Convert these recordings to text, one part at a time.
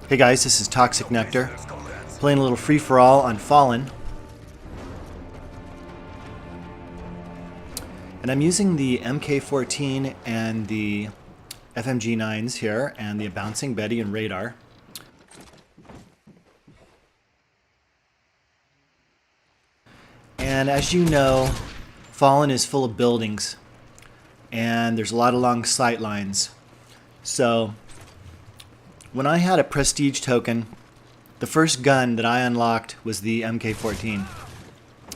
Hey guys, this is Toxic Nectar, playing a little free-for-all on Fallen. And I'm using the MK14 and the FMG9s here, and the Bouncing Betty and Radar. And as you know, Fallen is full of buildings, and there's a lot of long sight lines. So when I had a prestige token, the first gun that I unlocked was the MK14.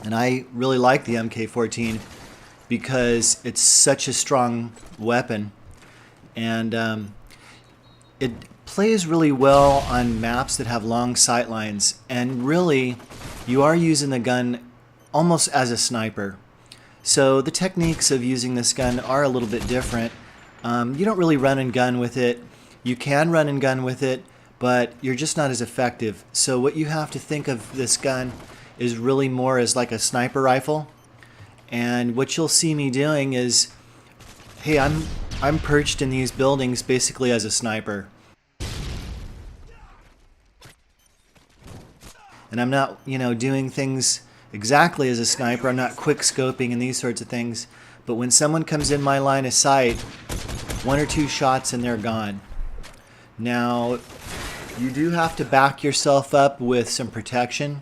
And I really like the MK14 because it's such a strong weapon, and it plays really well on maps that have long sight lines. And really, you are using the gun almost as a sniper. So the techniques of using this gun are a little bit different. You don't really run and gun with it. You can run and gun with it, but you're just not as effective. So what you have to think of this gun is really more as like a sniper rifle. And what you'll see me doing is, hey, I'm perched in these buildings basically as a sniper. And I'm not, doing things exactly as a sniper. I'm not quick scoping and these sorts of things. But when someone comes in my line of sight, one or two shots and they're gone. Now, you do have to back yourself up with some protection.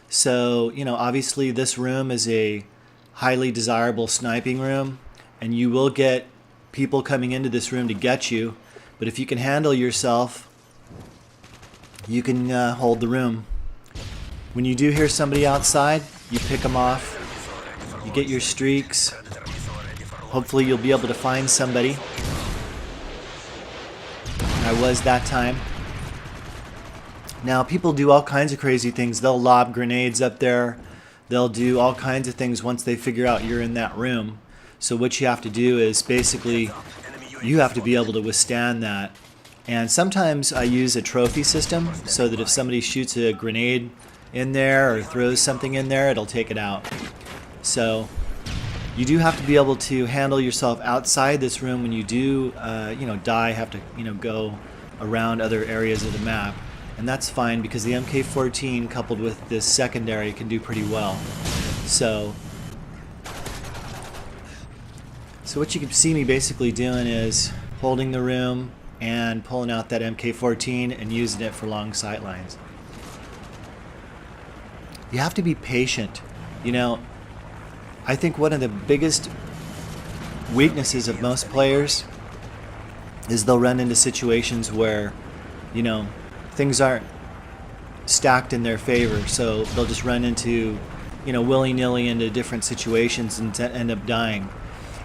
So, obviously this room is a highly desirable sniping room, and you will get people coming into this room to get you. But if you can handle yourself, you can hold the room. When you do hear somebody outside, you pick them off. You get your streaks. Hopefully you'll be able to find somebody. I was that time. Now people do all kinds of crazy things. They'll lob grenades up there. They'll do all kinds of things once they figure out you're in that room. So what you have to do is basically you have to be able to withstand that. And sometimes I use a trophy system so that if somebody shoots a grenade in there or throws something in there, it'll take it out. So you do have to be able to handle yourself outside this room when you do, die, have to, go around other areas of the map. And that's fine because the MK14 coupled with this secondary can do pretty well. So what you can see me basically doing is holding the room and pulling out that MK14 and using it for long sight lines. You have to be patient. I think one of the biggest weaknesses of most players is they'll run into situations where, things aren't stacked in their favor. So they'll just run into, willy-nilly into different situations and end up dying.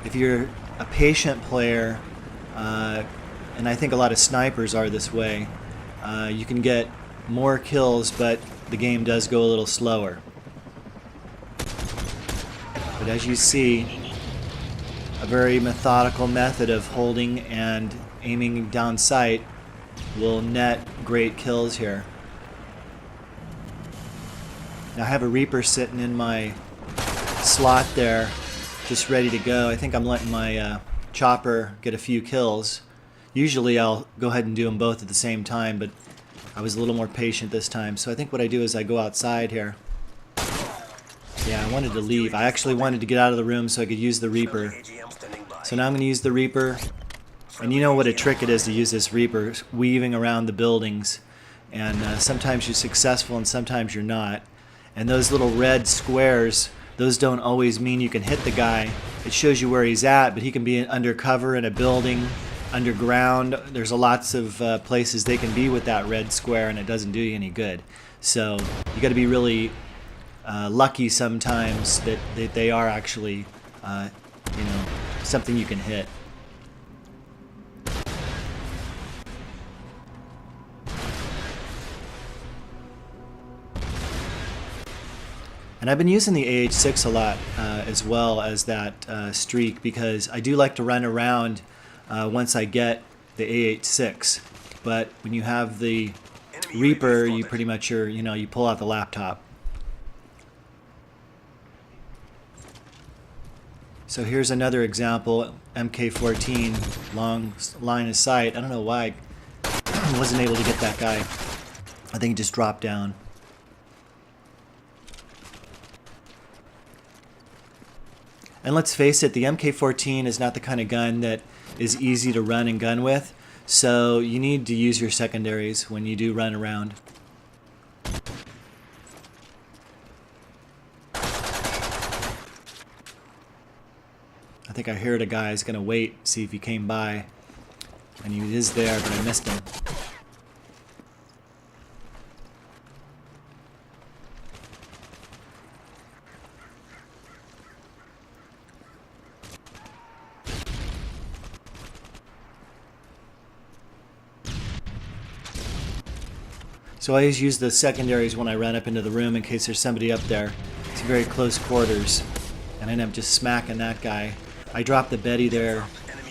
If you're a patient player, and I think a lot of snipers are this way, you can get more kills, but the game does go a little slower. But as you see, a very methodical method of holding and aiming down sight will net great kills here. Now I have a Reaper sitting in my slot there, just ready to go. I think I'm letting my chopper get a few kills. Usually I'll go ahead and do them both at the same time, but I was a little more patient this time. So I think what I do is I go outside here. Yeah, I wanted to leave. I actually wanted to get out of the room so I could use the Reaper. So now I'm going to use the Reaper. And you know what a trick it is to use this Reaper, weaving around the buildings. And sometimes you're successful and sometimes you're not. And those little red squares, those don't always mean you can hit the guy. It shows you where he's at, but he can be undercover in a building, underground. There's lots of places they can be with that red square, and it doesn't do you any good. So you got to be really lucky sometimes that they are actually, something you can hit. And I've been using the AH6 a lot as well as that streak, because I do like to run around once I get the AH6. But when you have the Reaper, you pretty much are, you pull out the laptop. So here's another example, MK14, long line of sight. I don't know why I wasn't able to get that guy. I think it just dropped down. And let's face it, the MK14 is not the kind of gun that is easy to run and gun with, so you need to use your secondaries when you do run around. I think I heard a guy's gonna wait, see if he came by, and he is there, but I missed him. So I always use the secondaries when I run up into the room in case there's somebody up there. It's very close quarters, and I end up just smacking that guy. I dropped the Betty there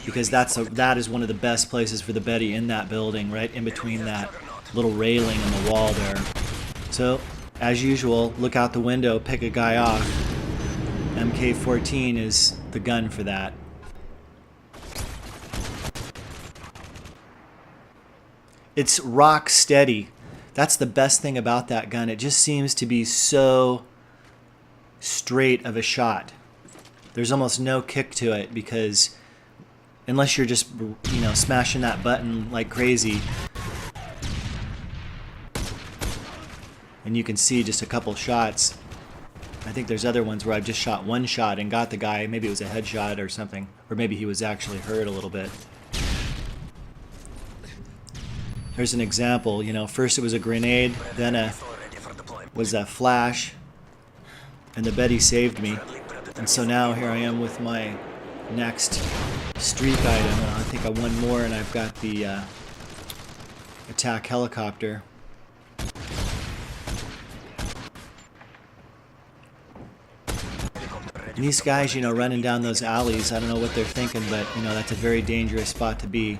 because that is one of the best places for the Betty in that building, right in between that little railing and the wall there. So, as usual, look out the window, pick a guy off. MK14 is the gun for that. It's rock steady. That's the best thing about that gun. It just seems to be so straight of a shot. There's almost no kick to it because unless you're just, you know, smashing that button like crazy, and you can see just a couple shots. I think there's other ones where I've just shot one shot and got the guy. Maybe it was a headshot or something, or maybe he was actually hurt a little bit. Here's an example, you know, first it was a grenade, then was a flash, and the Betty saved me. And so now here I am with my next streak item. I think I won more, and I've got the attack helicopter. And these guys, you know, running down those alleys, I don't know what they're thinking, but, you know, that's a very dangerous spot to be.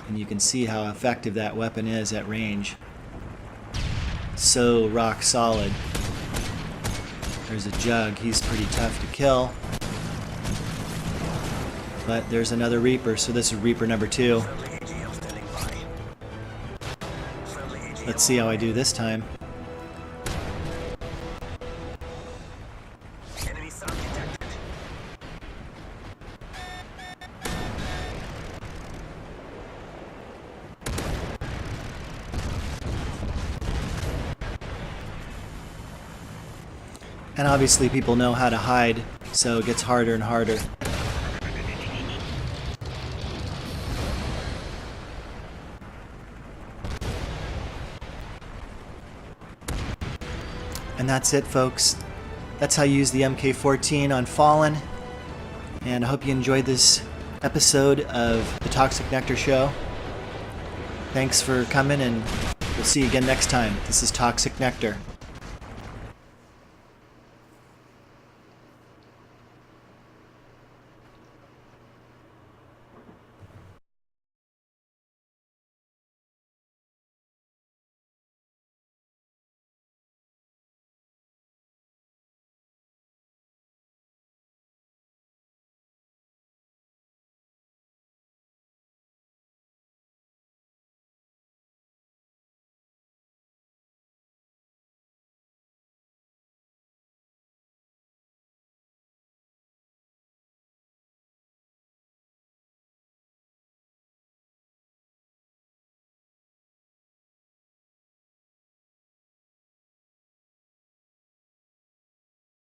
And you can see how effective that weapon is at range. So rock solid. There's a Jug. He's pretty tough to kill. But there's another Reaper, so this is Reaper number 2. Let's see how I do this time. And obviously people know how to hide, so it gets harder and harder. And that's it, folks. That's how you use the MK14 on Fallen. And I hope you enjoyed this episode of the Toxic Nectar Show. Thanks for coming, and we'll see you again next time. This is Toxic Nectar.